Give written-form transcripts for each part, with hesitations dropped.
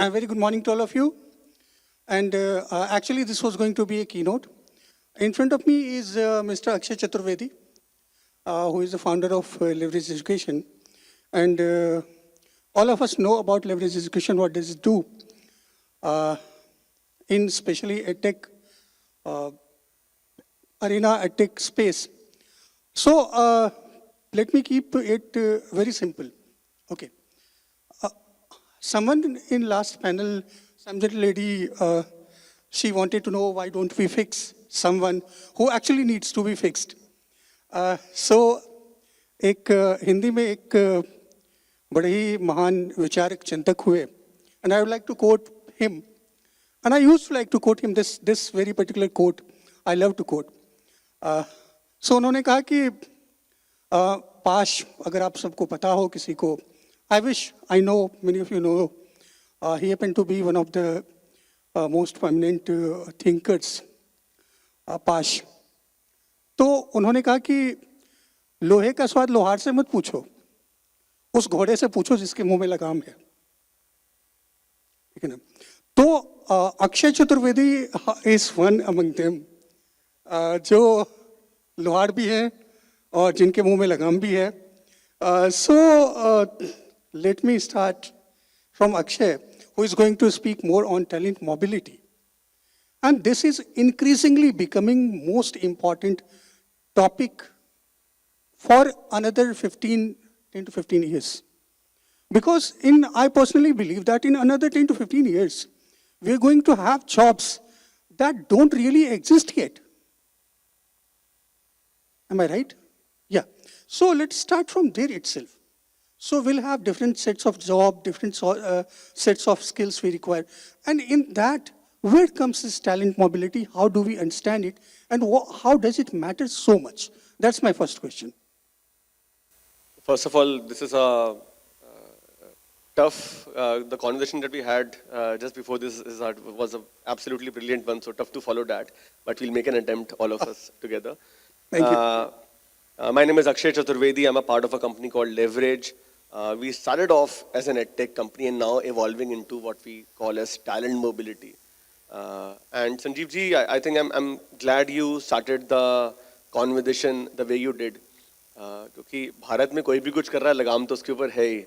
A very good morning to all of you. And actually, this was going to be a keynote. In front of me is Mr. Akshay Chaturvedi, who is the founder of Leverage Education. And all of us know about Leverage Education, what does it do, in especially EdTech arena, EdTech space. So let me keep it very simple. Okay. Someone in last panel, some little lady, she wanted to know why don't we fix someone who actually needs to be fixed. So एक हिंदी में एक बड़े ही महान विचारक चिंतक हुए, and I would like to quote him, and I used to like to quote him this very particular quote. I love to quote. So उन्होंने कहा कि पाश अगर आप सबको पता हो किसी को, I wish, I know, many of you know, he happened to be one of the most prominent thinkers, पाश. तो उन्होंने कहा कि लोहे का स्वाद लोहार से मत पूछो, उस घोड़े से पूछो जिसके मुंह में लगाम है. ठीक है ना? तो Akshay Chaturvedi is one among them, जो लोहार भी है और जिनके मुंह में लगाम भी है. Let me start from Akshay, who is going to speak more on talent mobility. And this is increasingly becoming most important topic for another 10 to 15 years. Because I personally believe that in another 10 to 15 years, we're going to have jobs that don't really exist yet. Am I right? Yeah. So let's start from there itself. So we'll have different sets of job, different sets of skills we require. And in that, where comes this talent mobility? How do we understand it? And how does it matter so much? That's my first question. First of all, this is a tough, the conversation that we had just before this was an absolutely brilliant one, so tough to follow that. But we'll make an attempt, all of us together. Thank you. My name is Akshay Chaturvedi. I'm a part of a company called Leverage. We started off as an EdTech company and now evolving into what we call as talent mobility. And Sanjeev ji, I think I'm glad you started the conversation the way you did. क्योंकि भारत में कोई भी कुछ कर रहा है लगाम तो उसके ऊपर है ही.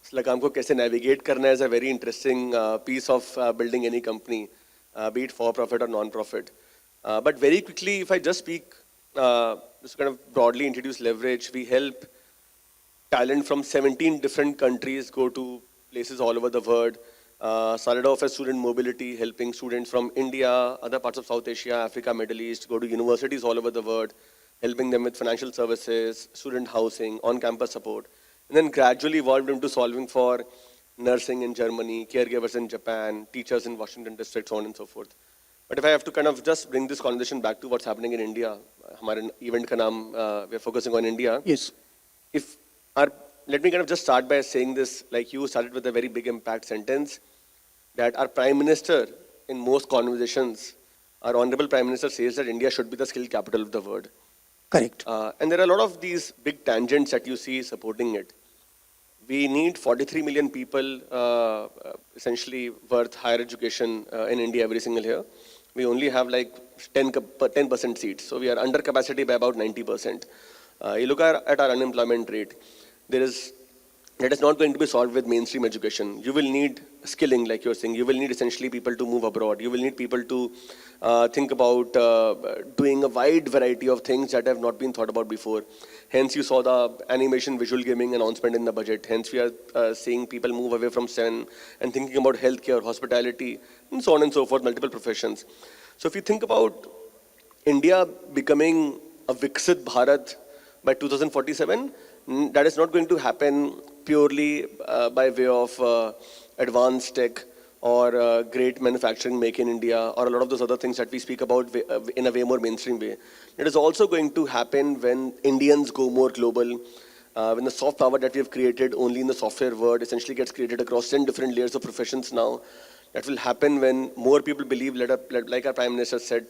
उस लगाम को कैसे navigate करना है is a very interesting piece of building any company, be it for profit or non-profit. But very quickly, if I just speak, just kind of broadly introduce Leverage, we help talent from 17 different countries go to places all over the world. Started off as student mobility, helping students from India, other parts of South Asia, Africa, Middle East, go to universities all over the world, helping them with financial services, student housing, on-campus support. And then gradually evolved into solving for nursing in Germany, caregivers in Japan, teachers in Washington District, so on and so forth. But if I have to kind of just bring this conversation back to what's happening in India, हमारे event का नाम, we're focusing on India. Yes. Let me kind of just start by saying this, like you started with a very big impact sentence, that our Prime Minister, in most conversations, our Honorable Prime Minister says that India should be the skill capital of the world. Correct. And there are a lot of these big tangents that you see supporting it. We need 43 million people, essentially, worth higher education in India every single year. We only have like 10% seats, so we are under capacity by about 90%. You look at our unemployment rate. That is not going to be solved with mainstream education. You will need skilling, like you're saying. You will need essentially people to move abroad. You will need people to think about doing a wide variety of things that have not been thought about before. Hence, you saw the animation visual gaming announcement in the budget. Hence, we are seeing people move away from STEM and thinking about healthcare, hospitality, and so on and so forth, multiple professions. So if you think about India becoming a Viksit Bharat by 2047, that is not going to happen purely by way of advanced tech or great manufacturing, make in India, or a lot of those other things that we speak about in a way more mainstream way. It is also going to happen when Indians go more global, when the soft power that we have created only in the software world essentially gets created across 10 different layers of professions now. That will happen when more people believe, like our Prime Minister said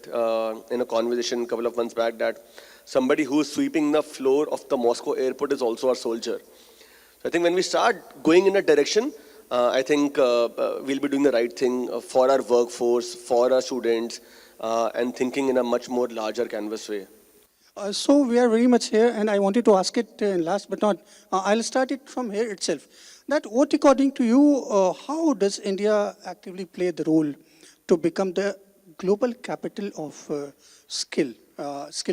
in a conversation a couple of months back, that somebody who is sweeping the floor of the Moscow airport is also a soldier. So I think when we start going in a direction, I think we'll be doing the right thing for our workforce, for our students, and thinking in a much more larger canvas way. So we are very much here, and I wanted to ask it last but not, I'll start it from here itself. That what according to you, how does India actively play the role to become the global capital of skill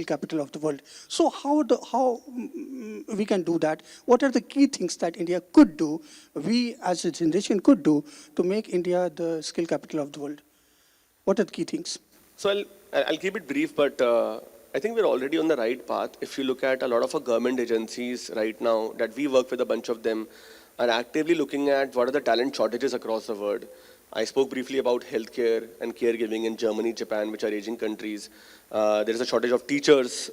capital of the world? So how we can do that? What are the key things that India could do, we as a generation could do to make India the skill capital of the world? What are the key things? So I'll keep it brief, but I think we're already on the right path. If you look at a lot of our government agencies right now, that we work with, a bunch of them are actively looking at what are the talent shortages across the world. I spoke briefly about healthcare and caregiving in Germany, Japan, which are aging countries. There is a shortage of teachers.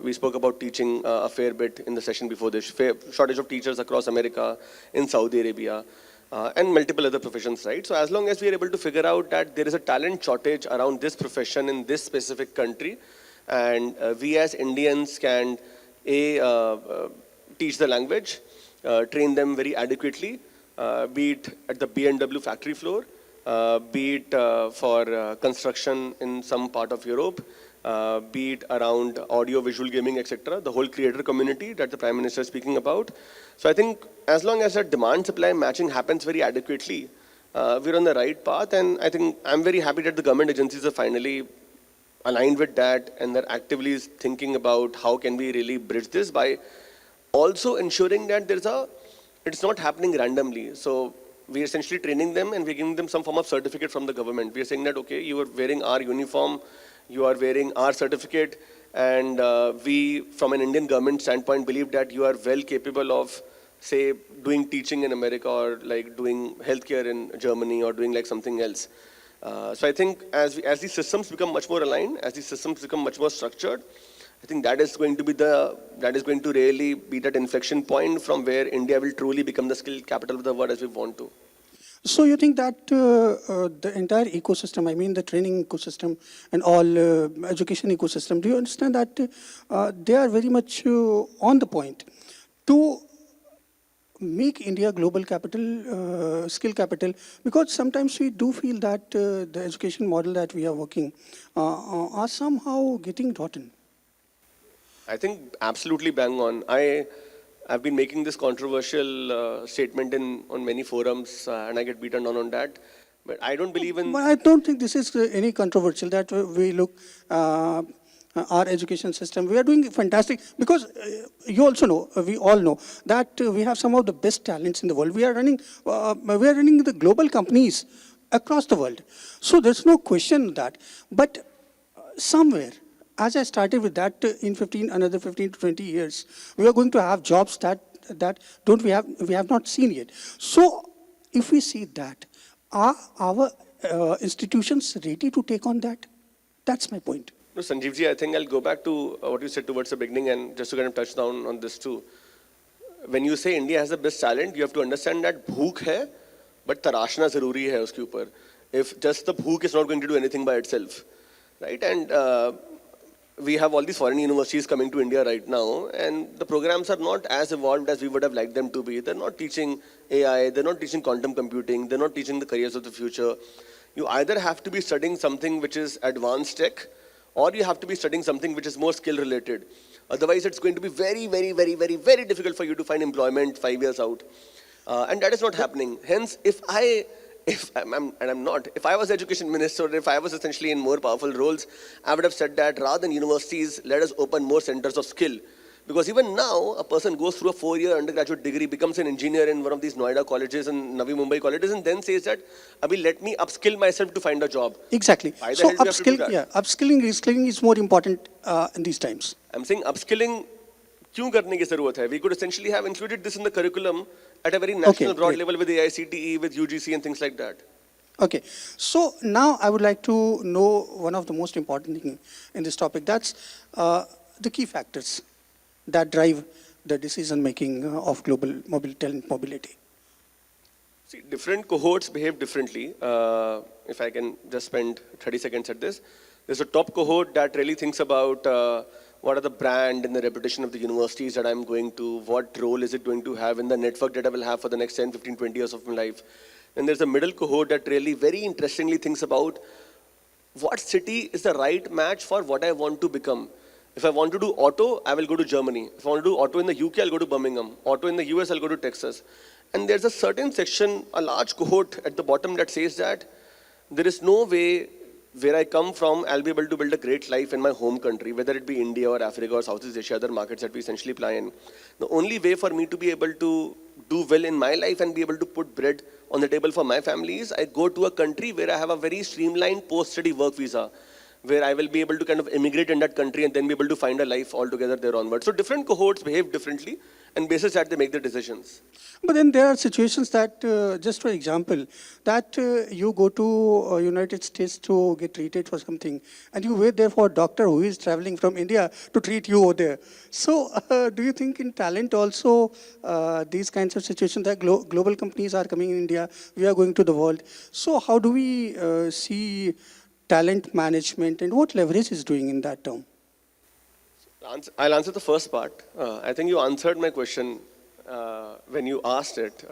We spoke about teaching a fair bit in the session before this. Shortage of teachers across America, in Saudi Arabia, and multiple other professions, right? So as long as we are able to figure out that there is a talent shortage around this profession in this specific country, and we as Indians can teach the language, train them very adequately, be it at the BMW factory floor, be it for construction in some part of Europe, be it around audio, visual gaming, etc., the whole creator community that the Prime Minister is speaking about. So I think as long as that demand-supply matching happens very adequately, we're on the right path, and I think I'm very happy that the government agencies are finally aligned with that, and they're actively thinking about how can we really bridge this by also ensuring that it's not happening randomly. So we're essentially training them and we're giving them some form of certificate from the government. We're saying that, okay, you are wearing our uniform, you are wearing our certificate, and we, from an Indian government standpoint, believe that you are well capable of, say, doing teaching in America, or like doing healthcare in Germany, or doing like something else. So I think as these systems become much more aligned, as these systems become much more structured, I think that is going to really be that inflection point from where India will truly become the skill capital of the world as we want to. So you think that the entire ecosystem, I mean the training ecosystem and all education ecosystem, do you understand that they are very much on the point to make India global capital, skill capital? Because sometimes we do feel that the education model that we are working are somehow getting rotten. I think absolutely bang on. I've been making this controversial statement on many forums, and I get beaten down on that. But I don't believe in. But I don't think this is any controversial that we look our education system. We are doing fantastic because you also know, we all know that we have some of the best talents in the world. We are running the global companies across the world. So there's no question that. But somewhere, as I started with that, in another 15 to 20 years, we are going to have jobs that we have not seen yet. So if we see that, are our institutions ready to take on that? That's my point. No, Sanjeev ji, I think I'll go back to what you said towards the beginning, and just to kind of touch down on this too. When you say India has the best talent, you have to understand that bhook hai, but tarashna zaruri hai uske upar. If just the bhook is not going to do anything by itself, right? And we have all these foreign universities coming to India right now, and the programs are not as evolved as we would have liked them to be. They're not teaching AI, they're not teaching quantum computing, they're not teaching the careers of the future. You either have to be studying something which is advanced tech, or you have to be studying something which is more skill related. Otherwise, it's going to be very, very, very, very, very difficult for you to find employment 5 years out. And that is not happening. Hence, if I was education minister, or if I was essentially in more powerful roles, I would have said that rather than universities, let us open more centers of skill. Because even now, a person goes through a 4-year undergraduate degree, becomes an engineer in one of these Noida colleges and Navi Mumbai colleges, and then says that, Abhi, let me upskill myself to find a job. Exactly. So upskilling, reskilling is more important in these times. I'm saying upskilling, kyun karne ki zarurat hai? We could essentially have included this in the curriculum at a very national, broad level with the AICTE, with UGC and things like that. Okay. So now I would like to know one of the most important things in this topic. That's the key factors that drive the decision-making of global talent mobility. See, different cohorts behave differently. If I can just spend 30 seconds at this. There's a top cohort that really thinks about what are the brand and the reputation of the universities that I'm going to, what role is it going to have in the network that I will have for the next 10, 15, 20 years of my life. And there's a middle cohort that really very interestingly thinks about what city is the right match for what I want to become. If I want to do auto, I will go to Germany. If I want to do auto in the UK, I'll go to Birmingham. Auto in the US, I'll go to Texas. And there's a certain section, a large cohort at the bottom that says that there is no way where I come from, I'll be able to build a great life in my home country, whether it be India or Africa or Southeast Asia, other markets that we essentially play in. The only way for me to be able to do well in my life and be able to put bread on the table for my family is I go to a country where I have a very streamlined post-study work visa, where I will be able to kind of immigrate in that country and then be able to find a life altogether there onward. So different cohorts behave differently, and basis that they make their decisions. But then there are situations that, just for example, that you go to United States to get treated for something, and you wait there for a doctor who is traveling from India to treat you over there. So do you think in talent also these kinds of situations that global companies are coming in India, we are going to the world. So how do we see talent management and what leverage is doing in that term? I'll answer the first part. I think you answered my question when you asked it,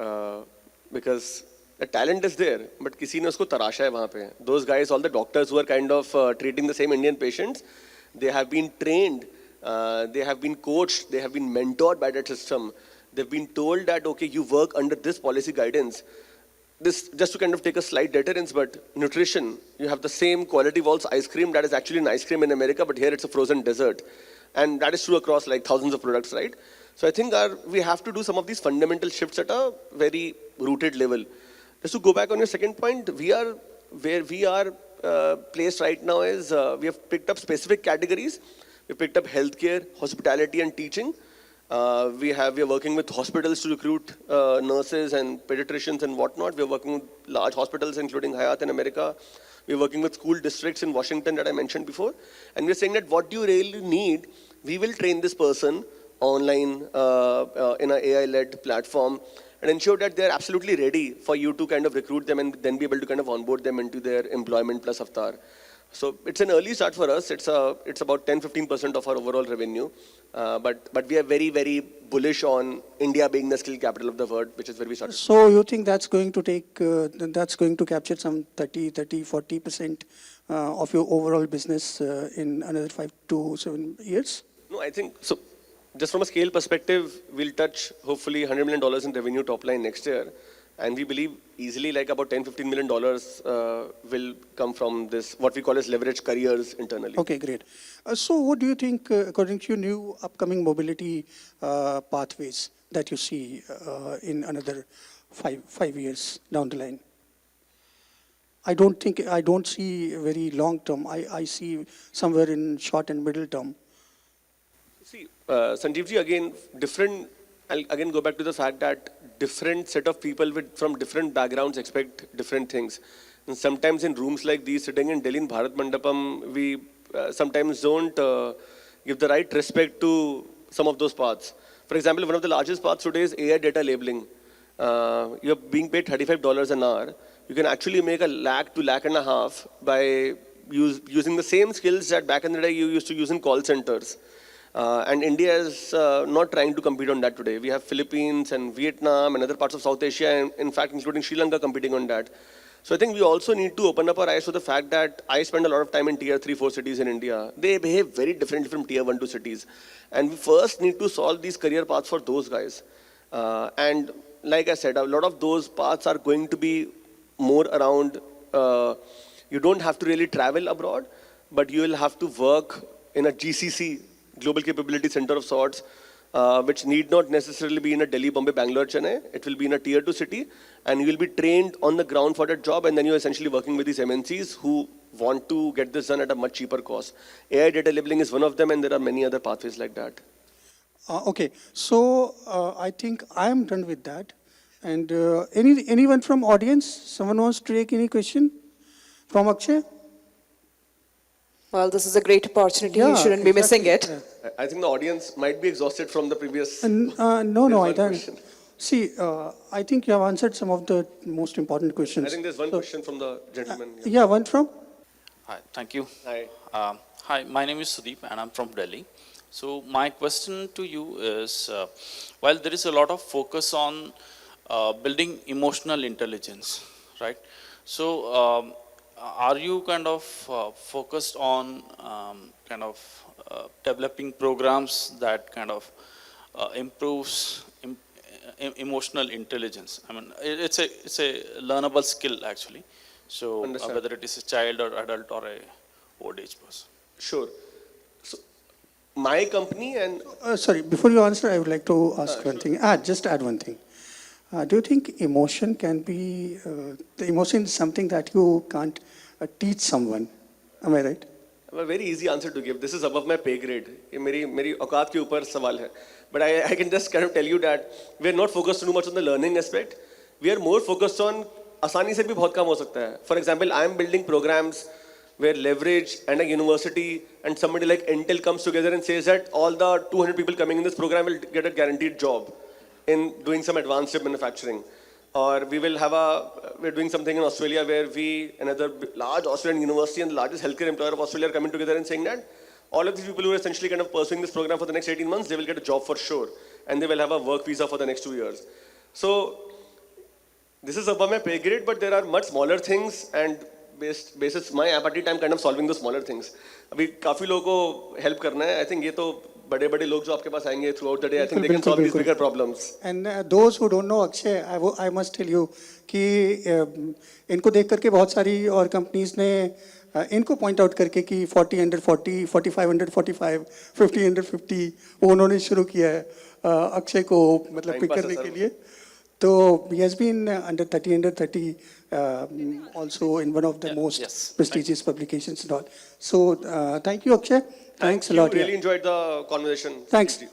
because the talent is there, but किसी ने उसको तराशा है वहाँ पे. Those guys, all the doctors who are kind of treating the same Indian patients, they have been trained, they have been coached, they have been mentored by that system. They've been told that, okay, you work under this policy guidance. This, just to kind of take a slight deterrence, but nutrition, you have the same quality walls ice cream that is actually an ice cream in America, but here it's a frozen dessert. And that is true across like thousands of products, right? So I think we have to do some of these fundamental shifts at a very rooted level. Just to go back on your second point, where we are placed right now is we have picked up specific categories. We picked up healthcare, hospitality, and teaching. We are working with hospitals to recruit nurses and pediatricians and whatnot. We are working with large hospitals, including Hayat in America. We're working with school districts in Washington that I mentioned before. And we're saying that what you really need, we will train this person online in an AI-led platform and ensure that they're absolutely ready for you to kind of recruit them and then be able to kind of onboard them into their employment plus avatar. So it's an early start for us. It's about 10-15% of our overall revenue. But we are very, very bullish on India being the skill capital of the world, which is where we started. So you think that's going to capture some 40% of your overall business in another 5 to 7 years? No, I think, so just from a scale perspective, we'll touch hopefully $100 million in revenue top line next year. And we believe easily like about $10-15 million will come from this, what we call as leverage careers internally. Okay, great. So what do you think, according to your new upcoming mobility pathways that you see in another 5 years down the line? I don't see very long term. I see somewhere in short and middle term. See, Sanjeevji, again, I'll again go back to the fact that different set of people from different backgrounds expect different things. And sometimes in rooms like these, sitting in Delhi in Bharat Mandapam, we sometimes don't give the right respect to some of those paths. For example, one of the largest paths today is AI data labeling. You're being paid $35 an hour. You can actually make $1 lakh to $1.5 lakh by using the same skills that back in the day you used to use in call centers. And India is not trying to compete on that today. We have Philippines and Vietnam and other parts of South Asia, and in fact, including Sri Lanka competing on that. So I think we also need to open up our eyes to the fact that I spend a lot of time in tier 3, 4 cities in India. They behave very differently from tier 1, 2 cities. And we first need to solve these career paths for those guys. And like I said, a lot of those paths are going to be more around, you don't have to really travel abroad, but you will have to work in a GCC, Global Capability Center of sorts, which need not necessarily be in a Delhi, Bombay, Bangalore, Chennai. It will be in a tier 2 city, and you will be trained on the ground for that job, and then you're essentially working with these MNCs who want to get this done at a much cheaper cost. AI data labeling is one of them, and there are many other pathways like that. Okay, so I think I am done with that. And anyone from audience? Someone wants to take any question? From Akshay? Well, this is a great opportunity. You shouldn't be missing it. Yeah. I think the audience might be exhausted from the previous. No, I don't. See, I think you have answered some of the most important questions. I think there's one question from the gentleman. Yeah, one from? Hi, thank you. Hi. Hi, my name is Sudeep and I'm from Delhi. So my question to you is, while there is a lot of focus on building emotional intelligence, right? So are you kind of focused on developing programs that kind of improves emotional intelligence? I mean, it's a learnable skill actually. So Understand. whether it is a child or adult or a old age person. Sure. So my company and Sorry, before you answer, I would like to ask one thing. Just add one thing. Do you think emotion can be, the emotion is something that you can't teach someone? Am I right? I have a very easy answer to give. This is above my pay grade. ये मेरी औकात के ऊपर सवाल है. But I can just kind of tell you that we are not focused too much on the learning aspect. We are more focused on आसानी से भी बहुत काम हो सकता है. For example, I am building programs where leverage and a university and somebody like Intel comes together and says that all the 200 people coming in this program will get a guaranteed job in doing some advanced chip manufacturing. Or we're doing something in Australia where another large Australian university and the largest healthcare employer of Australia are coming together and saying that all of these people who are essentially kind of pursuing this program for the next 18 months, they will get a job for sure. And they will have a work visa for the next 2 years. So this is above my pay grade, but there are much smaller things and basis my appetite, I'm kind of solving the smaller things. अभी काफी लोगों को help करना है. I think ये तो बड़े लोग जो आपके पास आएंगे throughout the day, I think they can solve these bigger problems. And those who don't know Akshay, I must tell you कि इनको देख करके बहुत सारी और companies ने इनको point out करके कि 40 under 40, 45 under 45, 50 under 50 वो उन्होंने शुरू किया है अक्षय को मतलब Time pick pass है करने sir. के लिए. So he has been under 30 also in one of the most yes. prestigious publications and all. So thank you Akshay. Thanks a lot. You yeah. really enjoyed the conversation. Thanks.